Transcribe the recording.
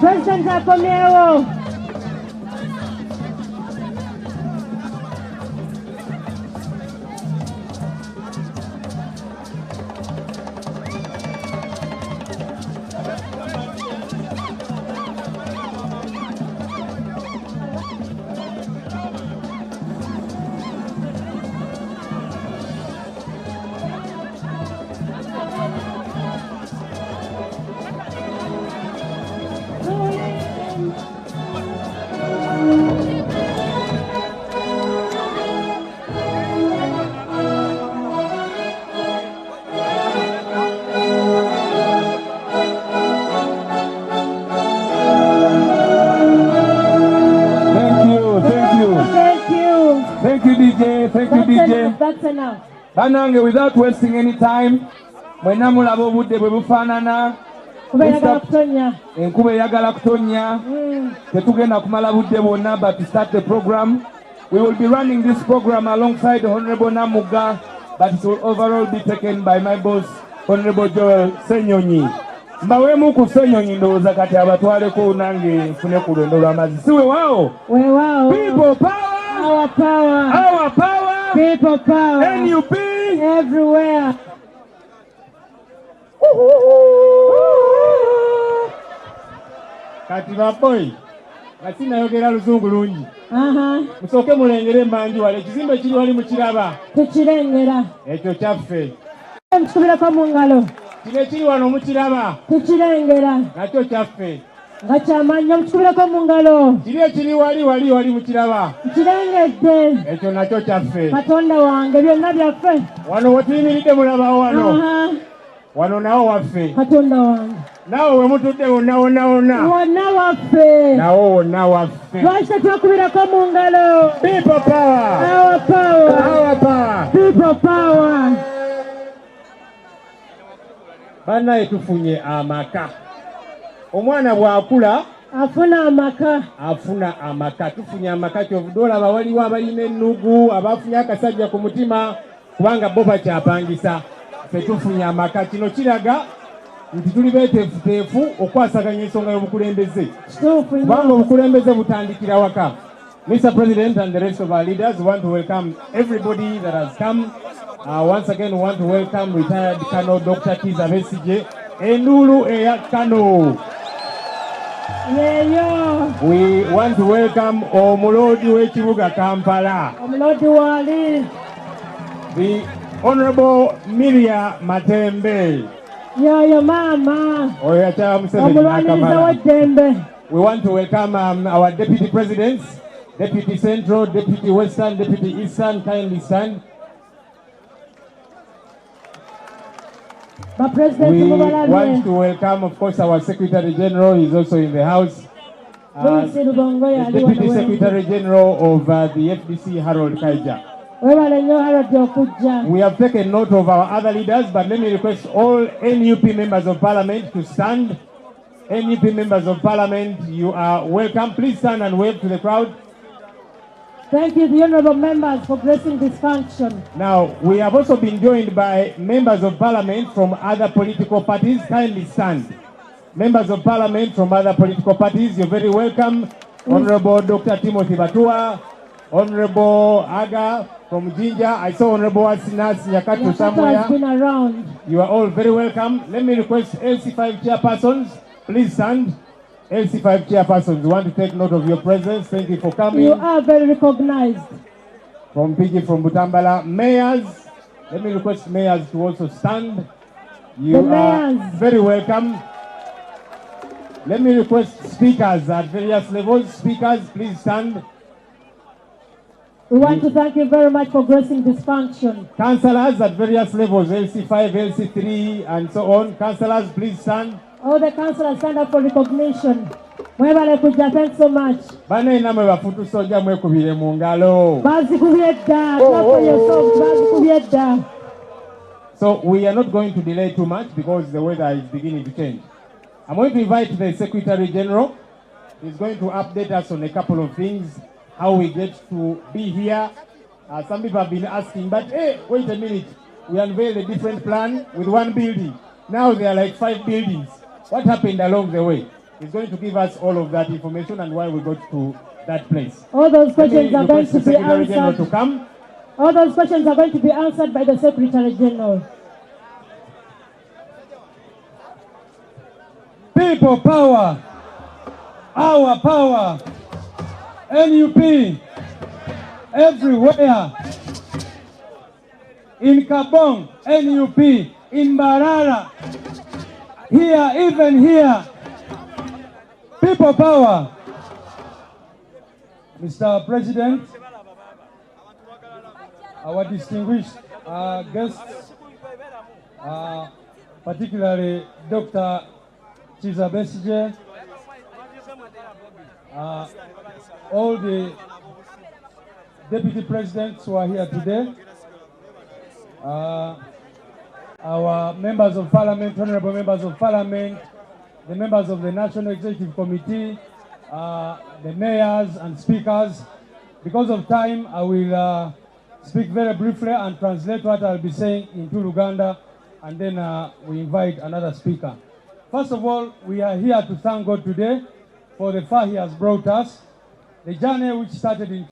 President akomyewo. That's enough. Banange, without wasting any time, mwena mulaba obudde bwe bufaanana enkuba eyagala kutonya tetugenda kumala budde bwonna, but to start the program we will be running this program alongside Honorable Namuga, but it will overall be taken by my boss Honorable Joel Senyonyi. Mbawemu ku Senyonyi ndowooza kati abatwaleko nange nfune ku lwendo lw'amazzi. Si weewaawo? Weewaawo. People power! Our power! Our power! People power! NUP! Everywhere! Kati baboy, kati nayogera luzungu lungi. Musooke mulengere mmanji wale ekizimbe kiri wali mukiraba. Tukirengera. Ekyo kyaffe. Tukubirako mu ngalo. Kino kiri wano mukiraba. Tukirengera. Nakyo kyaffe. Nga kyamanya tukubirako mu ngalo. Kiri ekiri wali mukiraba. Kirengedde. Ekyo nakyo kyaffe. Katonda wange byonna byaffe. Wano wetuyimiridde mulaba wano. Wano nawo waffe. Katonda wange. Nawo we mutudde wonna. Wonna waffe. Nawo wonna waffe. Lwaki tukubirako mu ngalo. People power. Our power. Our power. People power. Bannaye tufunye amaka. Omwana bw'akula afuna amaka. Tufunye amaka kyovudola abawaliwo abalina ennugu, abafunye akasajja ku mutima kubanga bo bakyapangisa. Ffe tufunye amaka. Kino kiraga nti tuli beeteefuteefu okwasaganya ensonga y'obukulembeze. Kubanga obukulembeze butandikira waka. Mr. President and the rest of our leaders, we want to welcome everybody that has come. Once again, we want to welcome retired Colonel Dr. Kiza Besigye, Endulu Eya Kano. We want to welcome Omulodi w'ekibuga Kampala. Omulodi wali. The Honorable Miria Matembe. Yoyo mama. Omulwaniriza w'eddembe. We want to welcome our Deputy Presidents, Deputy Central, Deputy Western, Deputy Eastern, kindly stand. We want to welcome, of course, our Secretary General. He's also in the house. The Deputy Secretary General of the FDC, Harold Kaija. We have taken note of our other leaders, but let me request all NUP members of Parliament to stand. NUP members of Parliament, you are welcome. Please stand and wave to the crowd. Thank you, the honorable members, for blessing this function. Now, we have also been joined by members of Parliament from other political parties. Kindly stand. Members of Parliament from other political parties, you're very welcome. Honorable Dr. Timothy Batua, Honorable Aga from Jinja. I saw Honorable Asinas Nyakatu somewhere. Has been around. You are all very welcome. Let me request LC5 chairpersons, please stand. LC5 chairpersons, want to take note of your presence. Thank you for coming. You are very recognized. From PG from Butambala. Mayors, let me request mayors to also stand. You are very welcome. Let me request speakers at various levels. Speakers, please stand. We want to thank you very much for gracing this function. Councillors at various levels, LC5, LC3, and so on. Councillors, please stand. All the councillors stand up for recognition. Thanks so much. So we are not going to delay too much because the weather is beginning to change. I'm going to invite the Secretary General. He's going to update us on a couple of things, how we get to be here. Some people have been asking, but hey, wait a minute. We unveiled a different plan with one building. Now there are like 5 buildings. What happened along the way? He's going to give us all of that information and why we got to that place. All those questions are going to be Secretary General to answered. come. All those questions are going to be answered by the Secretary General. People power, our power, NUP, everywhere. In Kabong, NUP, in Barara, here, even here. People power. Mr. President, our distinguished guests, particularly Dr. Besigye, all the deputy presidents who are here today, our members of parliament, honorable members of parliament, the members of the National Executive Committee, the mayors and speakers. Because of time, I will speak very briefly and translate what I'll be saying into Luganda, and then we invite another speaker. First of all, we are here to thank God today for the far He has brought us. The journey which started in